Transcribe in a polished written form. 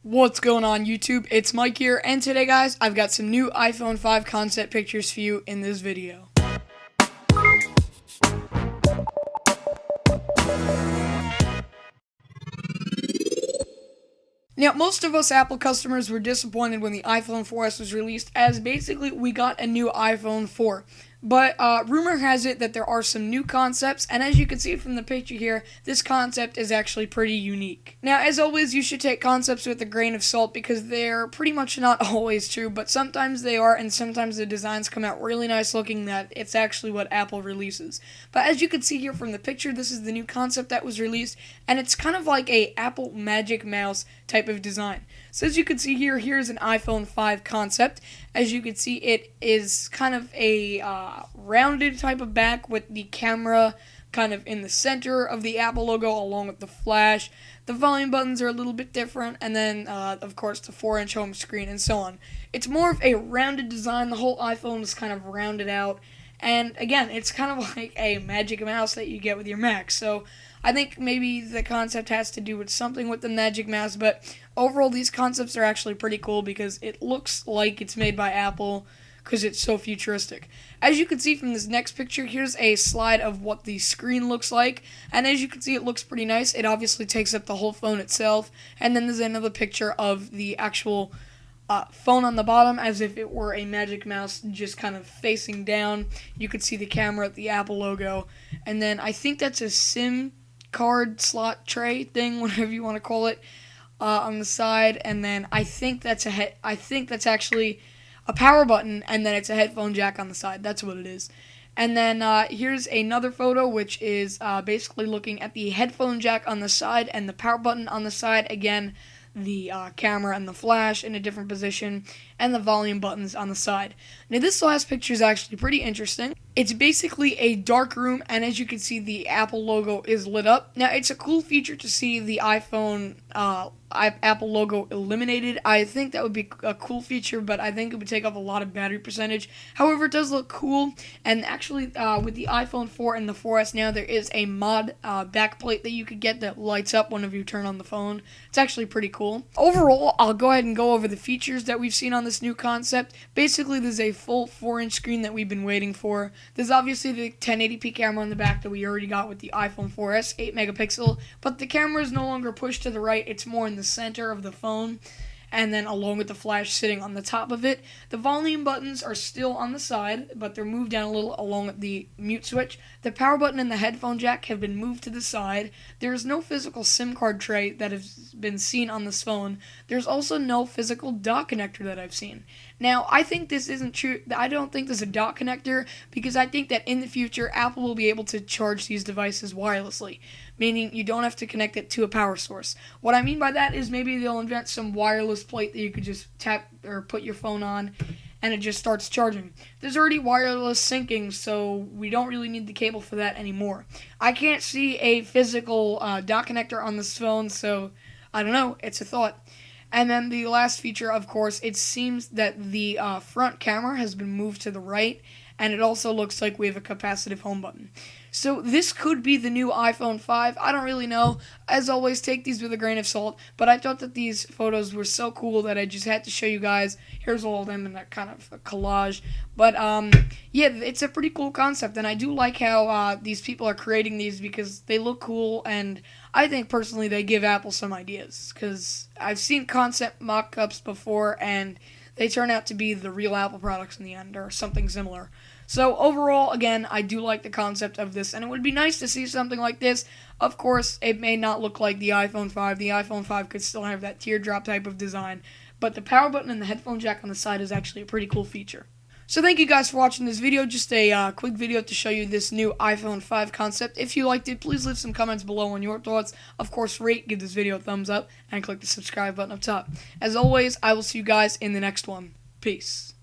What's going on YouTube? It's Mike here, and today guys, I've got some new iPhone 5 concept pictures for you in this video. Now, most of us Apple customers were disappointed when the iPhone 4S was released, as basically we got a new iPhone 4. But rumor has it that there are some new concepts, and as you can see from the picture here, this concept is actually pretty unique. Now, as always, you should take concepts with a grain of salt because they're pretty much not always true, but sometimes they are, and sometimes the designs come out really nice looking that it's actually what Apple releases. But as you can see here from the picture, this is the new concept that was released, and it's kind of like a Apple Magic Mouse type of design. So as you can see here, here's an iPhone 5 concept. As you can see, it is kind of a rounded type of back with the camera kind of in the center of the Apple logo along with the flash. The volume buttons are a little bit different, and then of course the 4-inch home screen and so on. It's more of a rounded design. The whole iPhone is kind of rounded out, and again, it's kind of like a Magic Mouse that you get with your Mac. So I think maybe the concept has to do with something with the Magic Mouse, but overall these concepts are actually pretty cool because it looks like it's made by Apple because it's so futuristic. As you can see from this next picture, here's a slide of what the screen looks like, and as you can see, it looks pretty nice. It obviously takes up the whole phone itself, and then there's another picture of the actual phone on the bottom as if it were a Magic Mouse just kind of facing down. You could see the camera, the Apple logo, and then I think that's a SIM card slot tray thing, whatever you want to call it, on the side, and then I think that's actually a power button, and then it's a headphone jack on the side. That's what it is. And then here's another photo, which is basically looking at the headphone jack on the side and the power button on the side. Again, the camera and the flash in a different position, and the volume buttons on the side. Now this last picture is actually pretty interesting. It's basically a dark room, and as you can see, the Apple logo is lit up. Now it's a cool feature to see the iPhone Apple logo eliminated. I think that would be a cool feature, but I think it would take up a lot of battery percentage. However, it does look cool, and actually with the iPhone 4 and the 4S now, there is a mod backplate that you could get that lights up whenever you turn on the phone. It's actually pretty cool. Overall, I'll go ahead and go over the features that we've seen on this new concept. Basically, there's a full 4-inch screen that we've been waiting for. There's obviously the 1080p camera on the back that we already got with the iPhone 4S, 8 megapixel, but the camera is no longer pushed to the right. It's more in the center of the phone, and then along with the flash sitting on the top of it. The volume buttons are still on the side, but they're moved down a little along with the mute switch. The power button and the headphone jack have been moved to the side. There is no physical SIM card tray that has been seen on this phone. There's also no physical dock connector that I've seen. Now, I think this isn't true. I don't think there's a dock connector because I think that in the future, Apple will be able to charge these devices wirelessly, meaning you don't have to connect it to a power source. What I mean by that is maybe they'll invent some wireless plate that you could just tap or put your phone on and it just starts charging. There's already wireless syncing, so we don't really need the cable for that anymore. I can't see a physical dock connector on this phone, so I don't know. It's a thought. And then the last feature, of course, it seems that the front camera has been moved to the right, and it also looks like we have a capacitive home button. So this could be the new iPhone 5. I don't really know. As always, take these with a grain of salt, but I thought that these photos were so cool that I just had to show you guys. Here's all of them in that kind of a collage. But yeah, it's a pretty cool concept, and I do like how these people are creating these because they look cool, and I think personally they give Apple some ideas because I've seen concept mock-ups before, and they turn out to be the real Apple products in the end or something similar. So overall, again, I do like the concept of this, and it would be nice to see something like this. Of course, it may not look like the iPhone 5. The iPhone 5 could still have that teardrop type of design, but the power button and the headphone jack on the side is actually a pretty cool feature. So thank you guys for watching this video. Just a quick video to show you this new iPhone 5 concept. If you liked it, please leave some comments below on your thoughts. Of course, rate, give this video a thumbs up, and click the subscribe button up top. As always, I will see you guys in the next one. Peace.